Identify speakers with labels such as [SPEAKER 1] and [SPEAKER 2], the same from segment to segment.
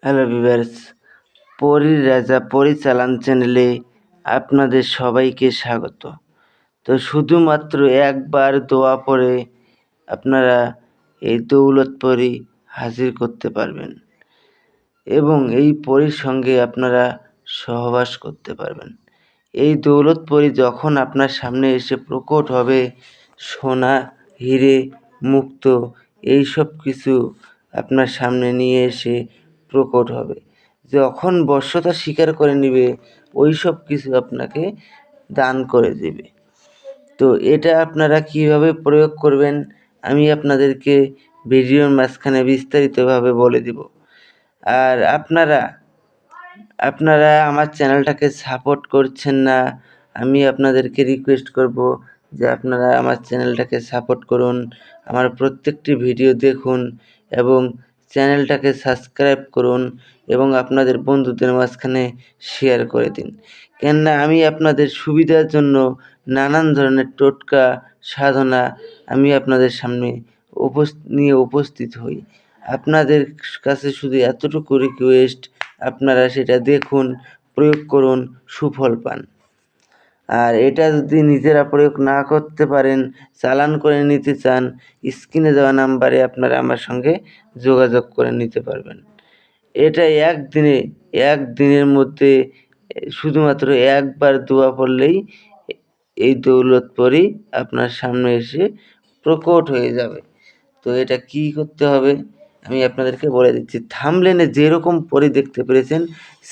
[SPEAKER 1] Hello viewers, পরীর রাজা পরিচালন চ্যানেলে আপনাদের সবাইকে স্বাগত। তো শুধুমাত্র একবার দোয়া পড়ে আপনারা এই দৌলত পরী হাজির করতে পারবেন এবং এই পরীর সঙ্গে আপনারা সহবাস করতে পারবেন। এই দৌলত পরী যখন আপনার সামনে এসে প্রকট হবে, সোনা, হিরে, মুক্ত এইসব কিছু আপনার সামনে নিয়ে এসে প্রকট হবে। যখন বশ্যতা স্বীকার করে নিবে, ওই সব কিছু আপনাকে দান করে দেবে। তো এটা আপনারা কিভাবে প্রয়োগ করবেন আমি আপনাদেরকে ভিডিওর মাঝখানে বিস্তারিতভাবে বলে দিব। আর আপনারা আমার চ্যানেলটাকে সাপোর্ট করছেন না, আমি আপনাদেরকে রিকোয়েস্ট করব যে আপনারা আমার চ্যানেলটাকে সাপোর্ট করুন, আমার প্রত্যেকটি ভিডিও দেখুন এবং চ্যানেলটাকে সাবস্ক্রাইব করুন এবং আপনাদের বন্ধুদের মাঝখানে শেয়ার করে দিন। কেননা আমি আপনাদের সুবিধার জন্য নানান ধরনের টোটকা সাধনা আমি আপনাদের সামনে নিয়ে উপস্থিত হই। আপনাদের কাছে শুধু এতটুকু রিকোয়েস্ট, আপনারা সেটা দেখুন, প্রয়োগ করুন, সুফল পান। আর এটা যদি নিজেরা প্রয়োগ না করতে পারেন, চালান করে নিতে চান, স্ক্রিনে দেওয়া নাম্বারে আপনারা আমার সঙ্গে যোগাযোগ করে নিতে পারবেন। এটা একদিনের মধ্যে শুধুমাত্র একবার দোয়া পড়লেই এই দৌলত পরী আপনার সামনে এসে প্রকট হয়ে যাবে। তো এটা কী করতে হবে আমি আপনাদেরকে বলে দিচ্ছি। থাম্বনেইলে যেরকম পরী দেখতে পেরেছেন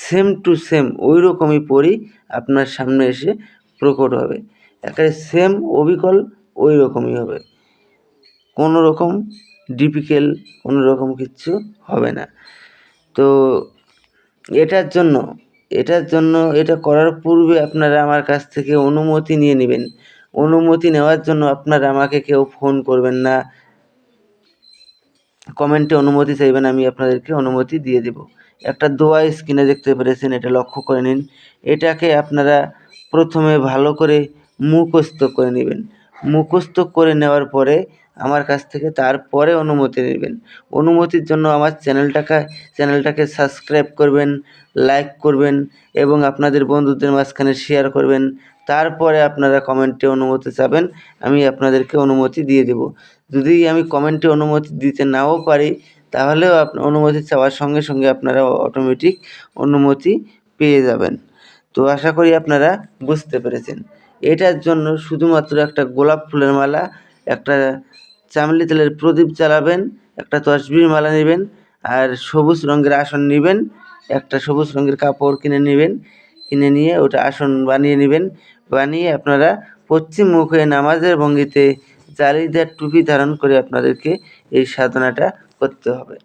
[SPEAKER 1] সেম টু সেম ওই রকমই পরী আপনার সামনে এসে প্রকট হবে। একেবারে সেম অবিকল ওই রকমই হবে, কোনো রকম ডিফিকাল্ট কোনো রকম কিচ্ছু হবে না। তো এটার জন্য এটা করার পূর্বে আপনারা আমার কাছ থেকে অনুমতি নিয়ে নেবেন। অনুমতি নেওয়ার জন্য আপনারা আমাকে কেউ ফোন করবেন না, কমেন্টে অনুমতি চাইবেন, আমি আপনাদেরকে অনুমতি দিয়ে দেব। একটা দোয়া স্ক্রিনে দেখতে পেরেছেন, এটা লক্ষ্য করে নিন। এটাকে আপনারা প্রথমে ভালো করে মুখস্থ করে নেবেন। মুখস্থ করে নেওয়ার পরে আমার কাছ থেকে তারপরে অনুমতি নেবেন। অনুমতির জন্য আমার চ্যানেলটাকে সাবস্ক্রাইব করবেন, লাইক করবেন এবং আপনাদের বন্ধুদের মাঝখানে শেয়ার করবেন। তারপরে আপনারা কমেন্টে অনুমতি চাবেন, আমি আপনাদেরকে অনুমতি দিয়ে দেব। যদি আমি কমেন্টে অনুমতি দিতে নাও পারি, তাহলেও অনুমতি চাওয়ার সঙ্গে সঙ্গে আপনারা অটোমেটিক অনুমতি পেয়ে যাবেন। তো আশা করি আপনারা বুঝতে পেরেছেন। এটার জন্য শুধুমাত্র একটা গোলাপ ফুলের মালা, একটা চামেলি তেলের প্রদীপ জ্বালাবেন, একটা তসবির মালা নেবেন, আর সবুজ রঙের আসন নেবেন, একটা সবুজ রঙের কাপড় কিনে নেবেন, কিনে নিয়ে ওটা আসন বানিয়ে নেবেন। বানিয়ে আপনারা পশ্চিম মুখে নামাজের ভঙ্গিতে জালিদার টুপি ধারণ করে আপনাদেরকে এই সাধনাটা করতে হবে।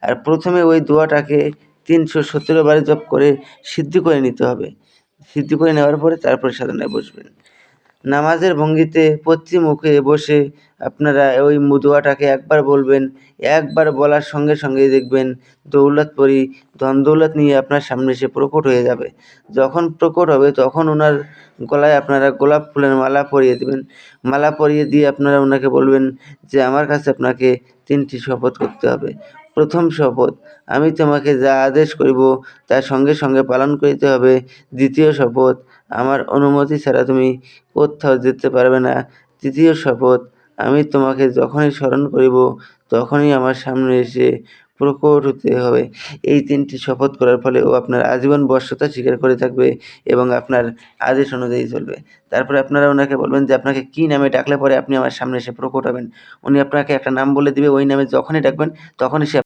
[SPEAKER 1] আর প্রথমে ওই দোয়াটাকে 317 বার জপ করে সিদ্ধি করে নিতে হবে। সিদ্ধি করে নেওয়ার পরে তারপরে সাধনায় বসবেন। নামাজের ভঙ্গিতে পশ্চিম মুখে বসে আপনারা ওই দোয়াটাকে একবার বলবেন। একবার বলার সঙ্গে সঙ্গেই দেখবেন দৌলত পরী ধন দৌলত নিয়ে আপনার সামনে এসে প্রকট হয়ে যাবে। যখন প্রকট হবে তখন ওনার গলায় আপনারা গোলাপ ফুলের মালা পরিয়ে দেবেন। মালা পরিয়ে দিয়ে আপনারা ওনাকে বলবেন যে আমার কাছে আপনাকে 3টি শপথ করতে হবে। প্রথম শপথ, আমি তোমাকে যা আদেশ করিব তা সঙ্গে সঙ্গে পালন করিতে হবে। দ্বিতীয় শপথ, আমার অনুমতি ছাড়া তুমি কোথাও যেতে পারবে না। তৃতীয় শপথ, আমি তোমাকে যখনই স্মরণ করিব তখনই আমার সামনে এসে প্রকট হতে হবে। এই 3টি শপথ করার ফলে ও আপনার আজীবন বশ্যতা স্বীকার করে থাকবে এবং আপনার আদেশ অনুযায়ী চলবে। তারপরে আপনারা ওনাকে বলবেন যে আপনাকে কী নামে ডাকলে পরে আপনি আমার সামনে এসে প্রকট হবেন। উনি আপনাকে একটা নাম বলে দিবে, ওই নামে যখনই ডাকবেন তখনই সে